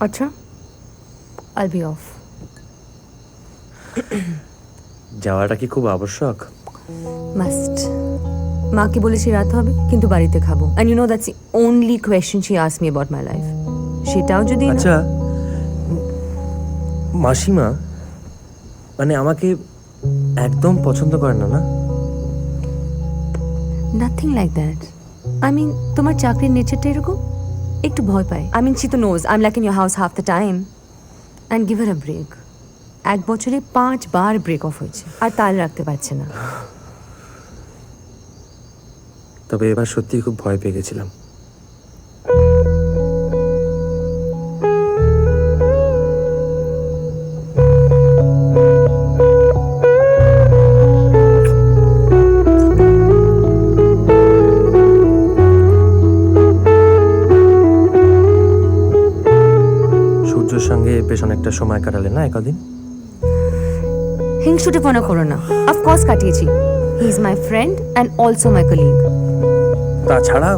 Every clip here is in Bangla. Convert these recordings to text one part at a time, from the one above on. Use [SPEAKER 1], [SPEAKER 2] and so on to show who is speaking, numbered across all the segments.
[SPEAKER 1] আচ্ছা, I'll be off.
[SPEAKER 2] যাওয়াটা কি খুব আবশ্যক?
[SPEAKER 1] Must. মাকে বলেছি রাত হবে কিন্তু বাড়িতে খাবো, and you know that's the only question she asked me about my life. সেটাও যদি না-
[SPEAKER 2] আচ্ছা মাসিমা মানে আমাকে একদম পছন্দ করে না, না?
[SPEAKER 1] Nothing like that. I mean, তোমার চাকরির নেচারটা এরকম, একটু ভয় পায়। I mean, she তো knows I'm like in your house half the time. And give her a break. 1 বছরে 5 বার ব্রেক অফ হয়েছে, আর তাল রাখতে পারছে না।
[SPEAKER 2] তবে এবার সত্যি খুব ভয় পেয়ে গেছিলাম। সূর্যের সঙ্গে বেশ অনেকটা সময় কাটালে না একদিন?
[SPEAKER 1] হিংসুটেপনা করো না, অফকোর্স কাটিয়েছি। He is my friend and also my colleague.
[SPEAKER 2] তাছাড়া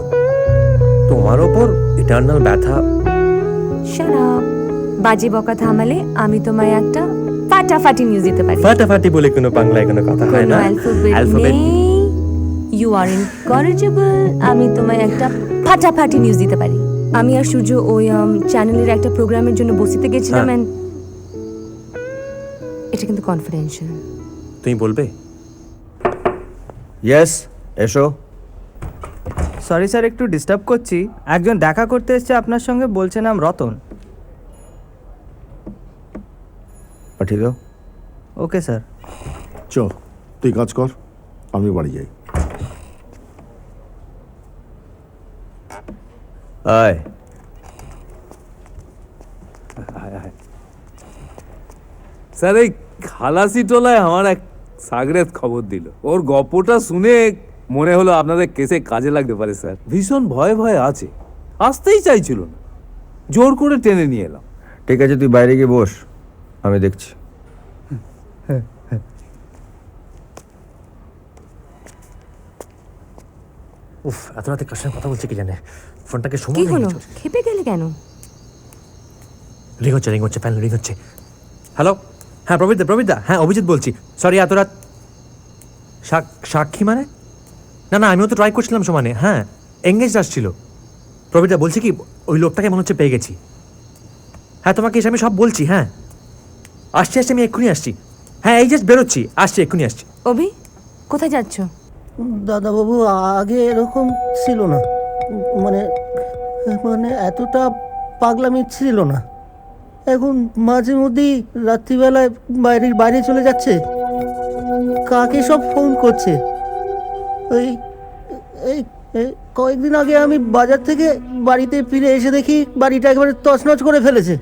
[SPEAKER 2] তোমার ওপর ইটারনাল ব্যথা।
[SPEAKER 1] Shut up. বাজে বকা থামালে আমি তোমায় একটা ফাটাফাটি নিউজ দিতে পারি।
[SPEAKER 2] ফাটাফাটি বলে কোনো বাংলায় কোনো কথা হয় না।
[SPEAKER 1] অ্যালফাবেট নেই। You are incorrigible. আমি তোমায় একটা ফাটাফাটি নিউজ দিতে পারি। আমি আর সূর্য ওই চ্যানেলের একটা প্রোগ্রামের জন্য বসিতে গেছিলাম,
[SPEAKER 2] হ্যাঁ।
[SPEAKER 1] and এটা কিন্তু কনফিডেন্সিয়াল।
[SPEAKER 2] তুমি বলবে?
[SPEAKER 3] ইয়েস, এসো।
[SPEAKER 4] সরি স্যার, একটু ডিস্টার্ব করছি। একজন দেখা করতে এসেছে আপনার সঙ্গে, বলছে নাম রতন।
[SPEAKER 3] পাঠিয়ে দাও।
[SPEAKER 4] Okay sir.
[SPEAKER 5] চ, তুই কাজ কর, আমি বাড়ি যাই।
[SPEAKER 3] আয়।
[SPEAKER 6] স্যার, এই খালাসি টোলায় আমার এক সাগরেত খবর দিল। ওর গল্পটা শুনে মনে হলো আপনাদের কেসে কাজে লাগতে পারে স্যার। ভীষণ ভয়ে ভয়ে আছে, আসতেই চাইছিল না, জোর করে টেনে নিয়ে এলাম।
[SPEAKER 3] ঠিক আছে, তুই বাইরে গিয়ে বস, আমি দেখছি।
[SPEAKER 2] উফ, এত রাতে কার সঙ্গে কথা বলছে কি জানে। ফোনটাকে
[SPEAKER 1] কি
[SPEAKER 2] সময়
[SPEAKER 1] হলো, খেপে গেলে কেন?
[SPEAKER 2] রিং হচ্ছে ফ্যান রিং হচ্ছে। হ্যালো, হ্যাঁ প্রবীরদা, হ্যাঁ অভিজিৎ বলছি। সরি এত রাত। সাক্ষী মানে? না আমিও তো ট্রাই করছিলাম সমানে। হ্যাঁ, এঙ্গেজ আসছিল। প্রবীরদা বলছি কি, ওই লোকটাকে মনে হচ্ছে পেয়ে গেছি। হ্যাঁ তোমাকে এসে আমি সব বলছি। হ্যাঁ আসছি, আমি এক্ষুনি আসছি। হ্যাঁ এই জাস্ট বেরোচ্ছি, আসছি, এক্ষুনি আসছি।
[SPEAKER 1] অভি, কোথায় যাচ্ছ?
[SPEAKER 7] দাদাবাবু, আগে এরকম ছিল না, মানে মানে এতটা পাগলামি ছিল না। এখন মাঝে মধ্যেই রাত্রিবেলায় বাইরে চলে যাচ্ছে, কাকে সব ফোন করছে। এই এই এই কয়েকদিন আগে আমি বাজার থেকে বাড়িতে ফিরে এসে দেখি বাড়িটা একেবারে তছনছ করে ফেলেছে।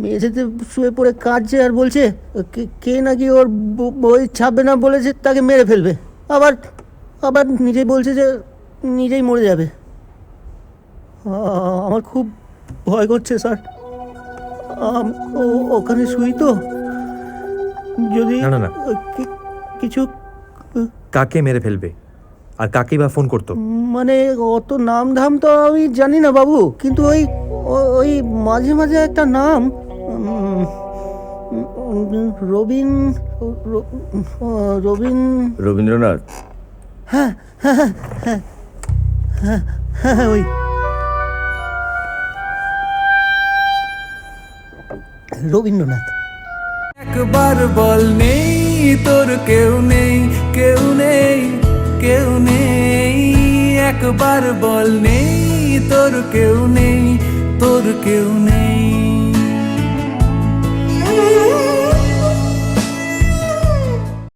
[SPEAKER 7] মেঝেতে শুয়ে পড়ে কাঁদছে আর বলছে কে নাকি ওর বই ছাপবে না বলেছে, তাকে মেরে ফেলবে। আবার নিজেই বলছে যে নিজেই মরে যাবে। আমার খুব ভয় করছে স্যার। ওখানে শুই তো, যদি
[SPEAKER 2] না।
[SPEAKER 7] কিছু।
[SPEAKER 2] কাকে মেরে ফেলবে আর কাকেই বা ফোন করতো?
[SPEAKER 7] মানে অত নাম ধাম তো আমি জানি না বাবু, কিন্তু ওই মাঝে মাঝে একটা নাম,
[SPEAKER 3] রবীন্দ্রনাথ।
[SPEAKER 7] হ্যাঁ, ওই রবীন্দ্রনাথ।
[SPEAKER 6] একবার বল নেই তোর কেউ নেই, একবার বল নেই তোর কেউ নেই,